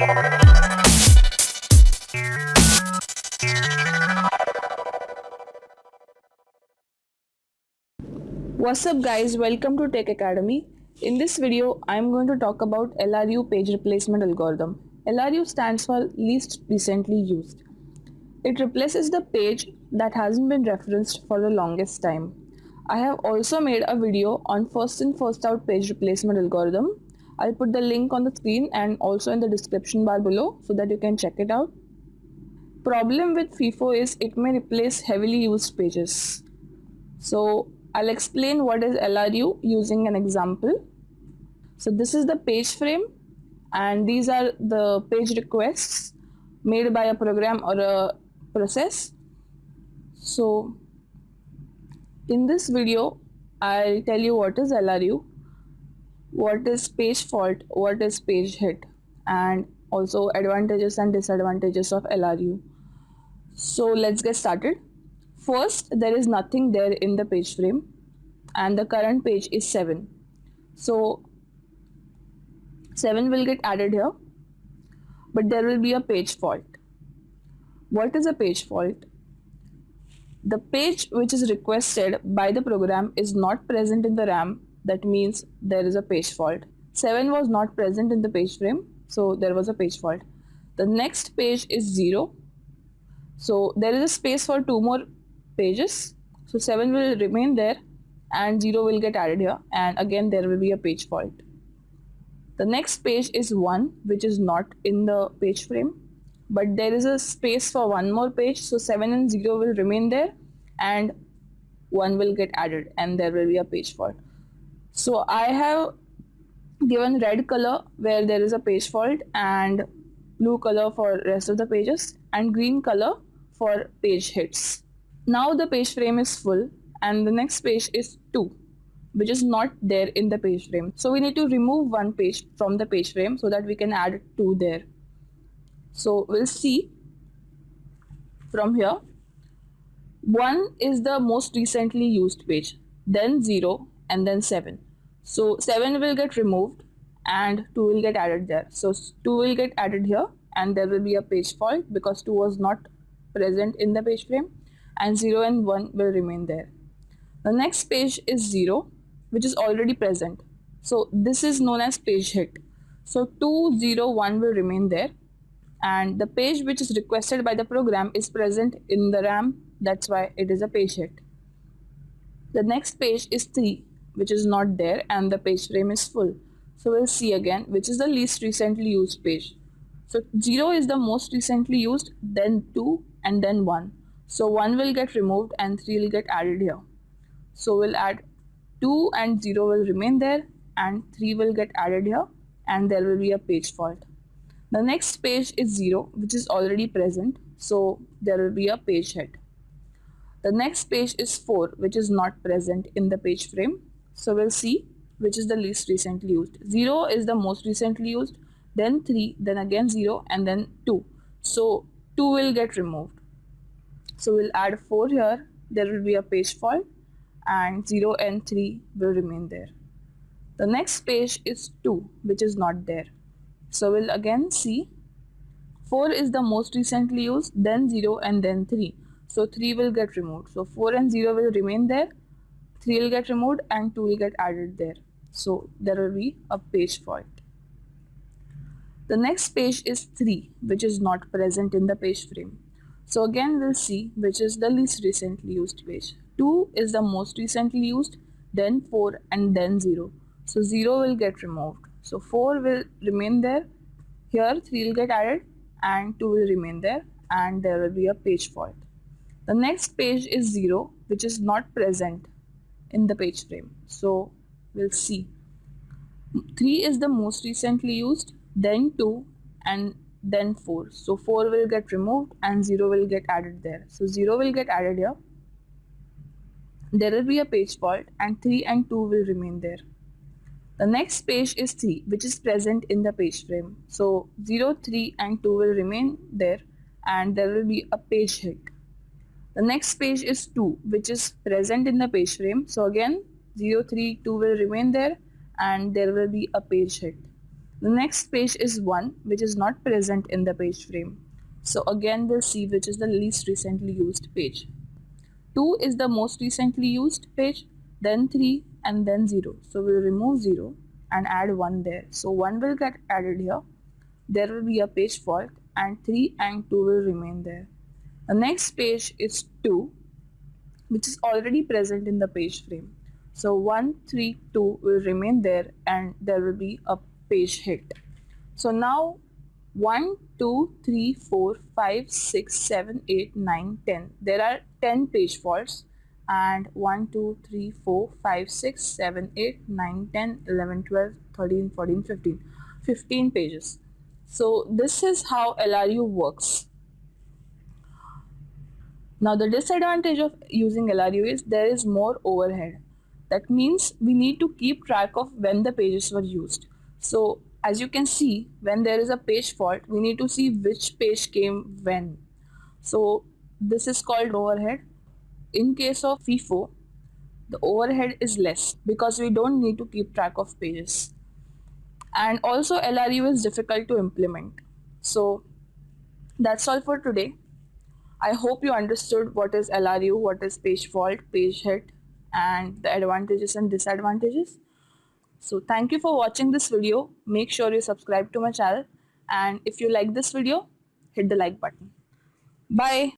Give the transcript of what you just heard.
What's up guys, welcome to Tech Academy. In this video, I am going to talk about LRU page replacement algorithm. LRU stands for least recently used. It replaces the page that hasn't been referenced for the longest time. I have also made a video on first in first out page replacement algorithm. I'll put the link on the screen and also in the description bar below so that you can check it out. Problem with FIFO is it may replace heavily used pages. So I'll explain what is LRU using an example. So this is the page frame and these are the page requests made by a program or a process. So in this video, I'll tell you what is LRU, what is page fault, what is page hit, and also advantages and disadvantages of LRU. So let's get started. First, there is nothing there in the page frame and the current page is 7. So 7 will get added here, but there will be a page fault. What is a page fault? The page which is requested by the program is not present in the RAM. That means there is a page fault. 7 was not present in the page frame, so there was a page fault. The next page is 0. So there is a space for 2 more pages. So 7 will remain there and 0 will get added here, and again there will be a page fault. The next page is 1, which is not in the page frame, but there is a space for one more page, so 7 and 0 will remain there and 1 will get added and there will be a page fault. So I have given red color where there is a page fault and blue color for rest of the pages and green color for page hits. Now the page frame is full and the next page is 2, which is not there in the page frame. So we need to remove one page from the page frame so that we can add 2 there. So we'll see from here. 1 is the most recently used page, then 0 and then 7. So 7 will get removed and 2 will get added there. So 2 will get added here and there will be a page fault because 2 was not present in the page frame, and 0 and 1 will remain there. The next page is 0, which is already present. So this is known as page hit. So 2, 0, 1 will remain there, and the page which is requested by the program is present in the RAM. That's why it is a page hit. The next page is 3, which is not there and the page frame is full. So we'll see again which is the least recently used page. So 0 is the most recently used, then 2 and then 1. So 1 will get removed and 3 will get added here. So we'll add 2 and 0 will remain there and 3 will get added here and there will be a page fault. The next page is 0, which is already present, so there will be a page hit. The next page is 4, which is not present in the page frame. So we'll see which is the least recently used. 0 is the most recently used, then 3, then again 0 and then 2. So 2 will get removed. So we'll add 4 here, there will be a page fault and 0 and 3 will remain there. The next page is 2, which is not there. So we'll again see 4 is the most recently used, then 0 and then 3. So 3 will get removed. So 4 and 0 will remain there, 3 will get removed and 2 will get added there. So there will be a page fault. The next page is 3, which is not present in the page frame. So again we'll see which is the least recently used page. 2 is the most recently used, then 4 and then 0. So 0 will get removed. So 4 will remain there, here 3 will get added and 2 will remain there and there will be a page fault. The next page is 0, which is not present in the page frame. So we'll see. 3 is the most recently used, then 2 and then 4. So 4 will get removed and 0 will get added there. So 0 will get added here. There will be a page fault and 3 and 2 will remain there. The next page is 3, which is present in the page frame. So 0, 3 and 2 will remain there and there will be a page hit. The next page is 2, which is present in the page frame. So again 0, 3, 2 will remain there and there will be a page hit. The next page is 1, which is not present in the page frame. So again we'll see which is the least recently used page. 2 is the most recently used page, then 3 and then 0. So we'll remove 0 and add 1 there. So 1 will get added here. There will be a page fault and 3 and 2 will remain there. The next page is 2, which is already present in the page frame. So 1, 3, 2 will remain there and there will be a page hit. So now 1, 2, 3, 4, 5, 6, 7, 8, 9, 10. There are 10 page faults and 1, 2, 3, 4, 5, 6, 7, 8, 9, 10, 11, 12, 13, 14, 15. 15 pages. So this is how LRU works. Now the disadvantage of using LRU is there is more overhead. That means we need to keep track of when the pages were used. So as you can see, when there is a page fault, we need to see which page came when. So this is called overhead. In case of FIFO, the overhead is less because we don't need to keep track of pages. And also LRU is difficult to implement. So that's all for today. I hope you understood what is LRU, what is page fault, page hit, and the advantages and disadvantages. So thank you for watching this video. Make sure you subscribe to my channel, and if you like this video, hit the like button. Bye.